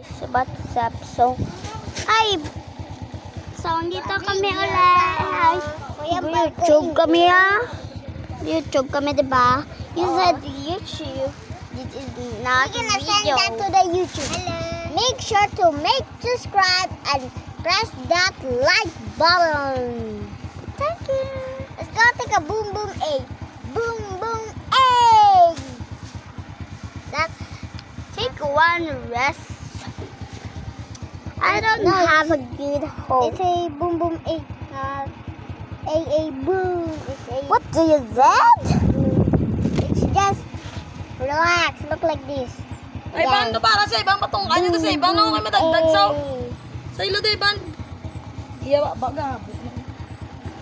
What's up? So, dito kami ulit. YouTube kami YouTube kami, diba? You said YouTube. This is not We're gonna send video. that to the YouTube. Hello. Make sure to subscribe and press that like button. Thank you. Let's go take a boom boom egg. Boom boom egg. Let's take one rest. I don't have a good hope. It's a boom boom egg. A boom. It's a What do you said? It's just relax. Look like this. Ay, bando para sa ibang patungkan nyo sa ibang no, kay madagdag sa ilo day ban. Iya baga.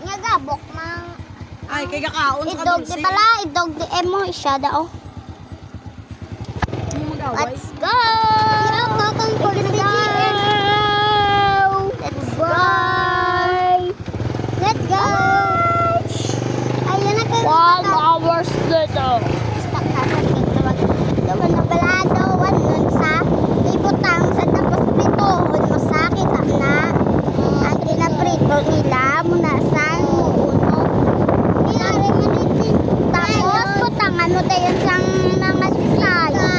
Nga gabok mang Ay, kay kakaon sa Idog di kadulsi. pala, idog di mo isyada oh. Let's go! Let's go! Let's go! Ayun na kayo. 1 hour later. Stop na sa tingtawag. Doon na balado. Nun sa ibutang sa tapos pitohon mo sa kita na. Ang kinaprito nila muna sa uno. Nilari mo din. Tapos butangan mo tayo sa mga sisaya.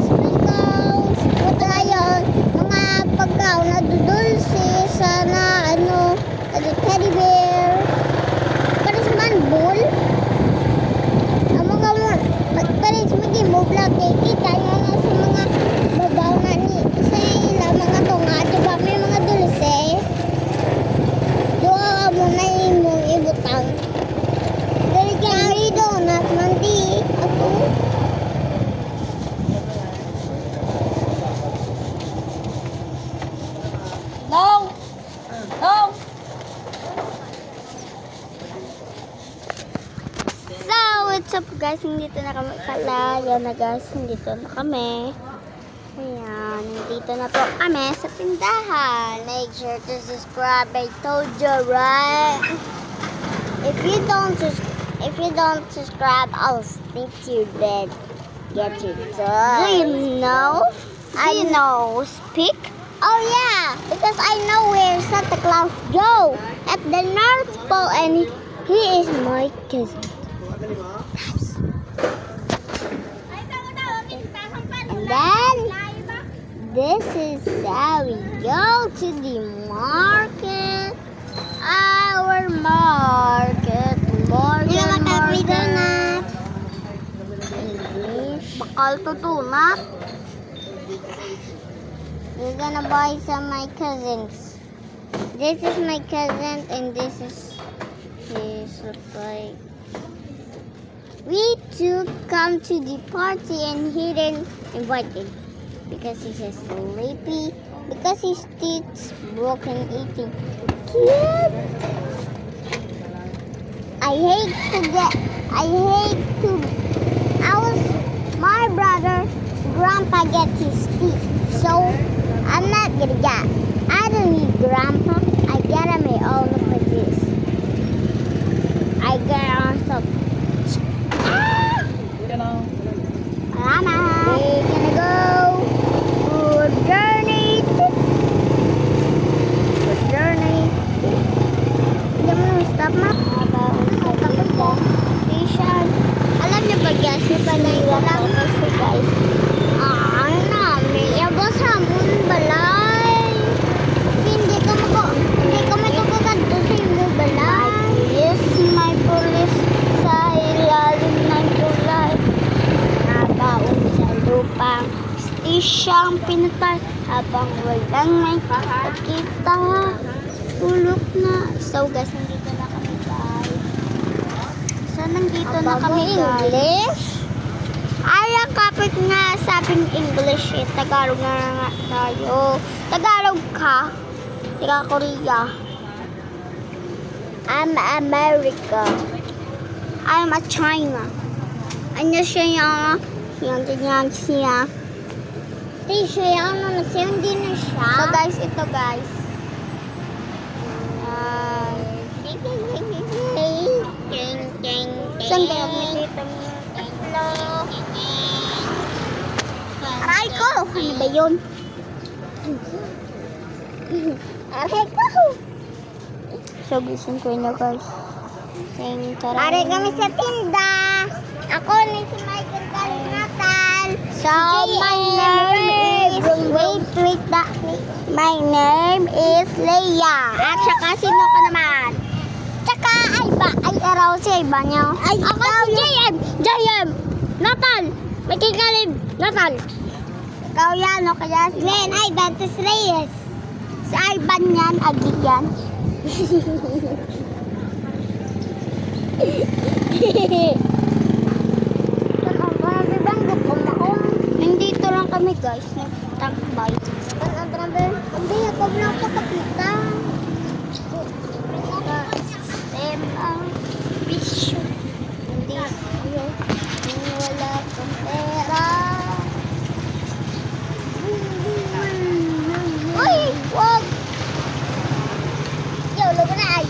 Sprinkles. Buta yun. Mga pagkaw na dudulsi. Sana teddy bear. Paris man bull. Paris maging mo vlog kay kita yung sa mga babaw na ni sa ila mga tunga. Diba may mga dulce. Doa ka muna yung ibutang. Dali kami donut mandi. Ako. No. No. So, what's up guys? Nandito na kami pala. Yan na guys, nandito na kami. Ayan, nandito na po kami sa tindahan. Make sure to subscribe. I told you, right? If you don't subscribe, I'll stick to your bed. Get your Do dog. you know? I know. Speak. Oh yeah, because I know where Santa Claus go at the North Pole, and he is my cousin. And then this is how we go to the market. Our market. English. Bakal tutunat. We're gonna buy some my cousins. This is my cousin, and this is his look like. We two come to the party, and he didn't invite him because he's sleepy, because his teeth broken eating. Cute. My brother, grandpa get his teeth, so I'm not gonna get. I don't need grandpa. I get him my own like this. I get on top. Mama, we're gonna go. Good journey. Good journey. Hindi mo na stop ma. Ang kapag ko. Station. Alam niyo ba guys, yung balay ko lang kasi guys. Ang namin. Yabos hamon balay. Hindi ka matukugan to sa yung balay. Yes, may pulis sa ilalim ng tulay. Nabaon sa lupang stisyang pinatay habang walang may kakita. Tulog na. So guys, nandito na kami guys. So nandito na kami guys. English? Ay, ang kapit nga sabing English eh. Tagalog na nga tayo. Tagalog ka. Taga Korea. I'm America. I'm a China. Ano siya yan siya. Di siya ano na siya, hindi na siya. So guys, ito guys. Saan kayo nakita mo? Hello. Aray ko! Ano ba yun? Aray ko. So, gising ko na guys. Aray kami sa tinda. Ako ni si Michael Natal. So, my name is... Wait. My name is Leia. At saka sino ka naman? Tsaka, ay araw si Iba niyo. Ako si JM. Natal. May kikalib. Natal. Ikaw yan, o kaya si Glenn, ay, Dantes Reyes. Si Ivan yan, Agi yan. Nandito lang kami guys, nagtakbay. Hindi, ako na ako kapita. Ang bisyo. Hindi wala kang pera. Uy, wag. Yo, lugo na ay.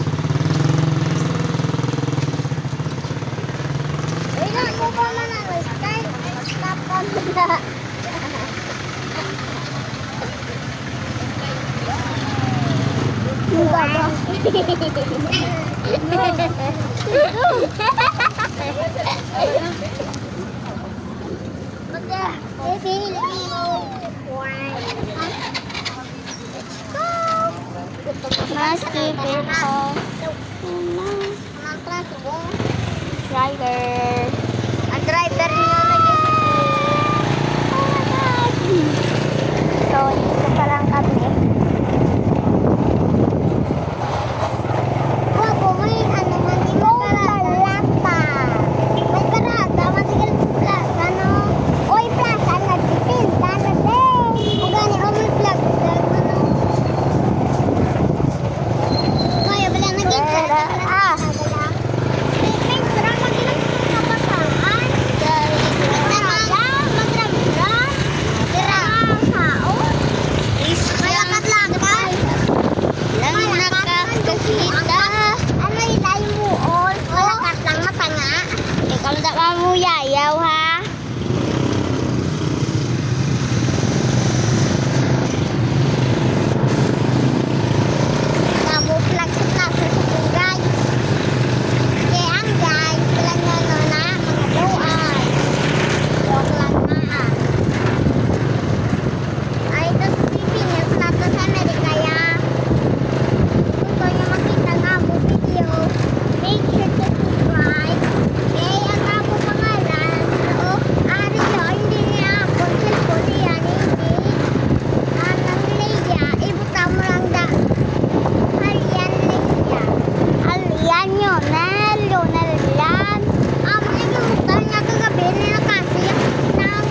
Uy, na, ako pa man ang start. Stop ka muna. Mas keeping ko. Driver. Ang driver niyo So, dito pa lang kami. Wapo, may ano man di parada. May parada, masigal plus, ano? Oy, plus, ang nagtitinda na din. O gani, o may plus, ano? Kaya pala nag-internet. Yayaw ha. Nabuflag sa plaza sa guys. Kaya ang guys, bilang na mga luay. Joke lang na. Ay, ito sa Pilipinas, plaza sa Amerika ya. Kung gusto nyo makita nga mo video, make sure to subscribe. Okay, ang ako pangalan. So, ari nyo, hindi niya ako. Cellphone yan, hindi. Ang Leia, ibuta mo lang da. Alian Leia. Alian yun. Lionel yan. Makikimutan niya kagabi na nakasiyak ng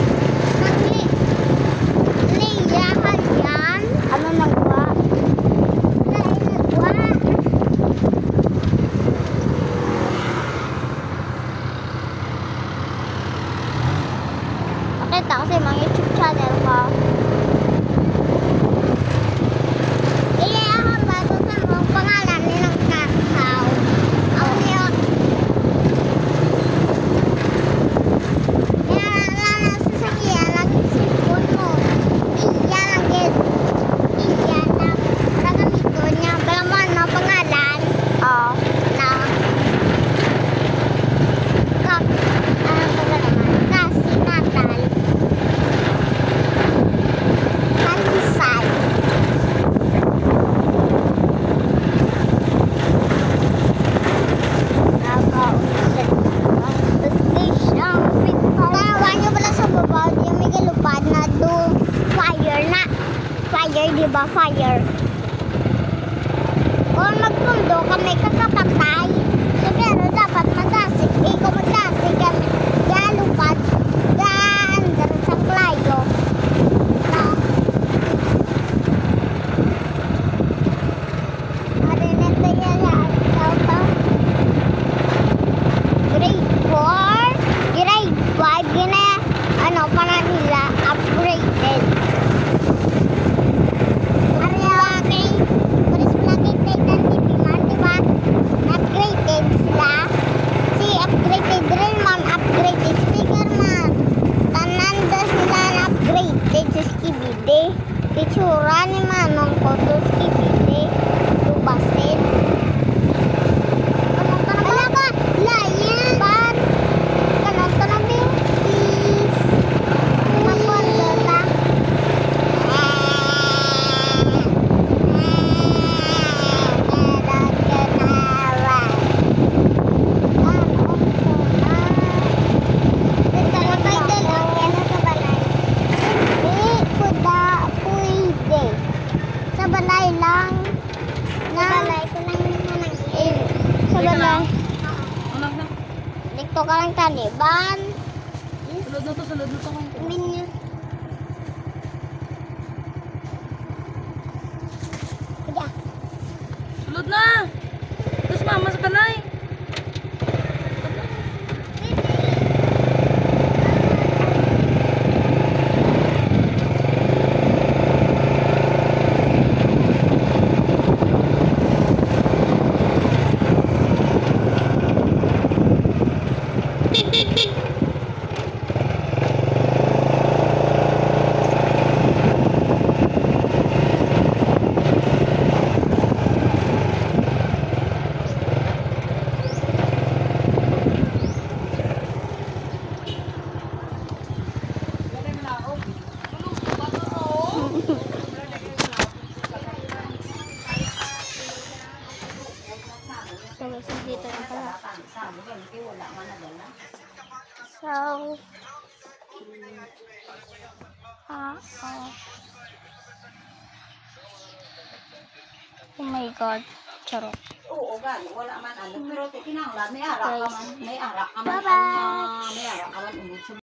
Leia, Alian. Ano nagwa? Nainagwa. Pakita kasi mga YouTube channel ko. Ako ba ito sa mga pangalan nilang kasaw? Ako niyo. Nalala na sa sakyan, nag-sipon mo. Iya lang iya na nagamito niya. Bala mo ano pangalan? Oo. Na kap ano ba naman? Kasi Natal. Pandesal. Tawa niyo pala sa baba, yung may galupad na do fire na. Fire, di ba? Fire. Kung magpundo ka, may kakapatay. So, pero dapat matasig. Kung matasig ka, galupad, gaandar sa klayo. No? Marinet na yan, grade 4, grade 5, yun na, ano, para nila, upgraded. Ano yung aking, pulis palagi tayo ng TV man, diba? Na-upgrade Itsura ni Manong ko to skibidi. Lubasin. Ala ka! Layan! Ban! Kanon ka na, Bill. Please. Mapondo ta. Sa balay lang. Sa balay ko lang naman ang sa balay. Anak na. Dito ka lang taliban. Sulod na to, sulod na to. Minyo. Kuya. Sulod na. Tapos mama sa kanay. Dito lang pala. So, oh my God. Charot. Oo, gani. Wala man ano. Pero kinanglan. May arak ka man. May arak ka man. Bye-bye. May arak ka man.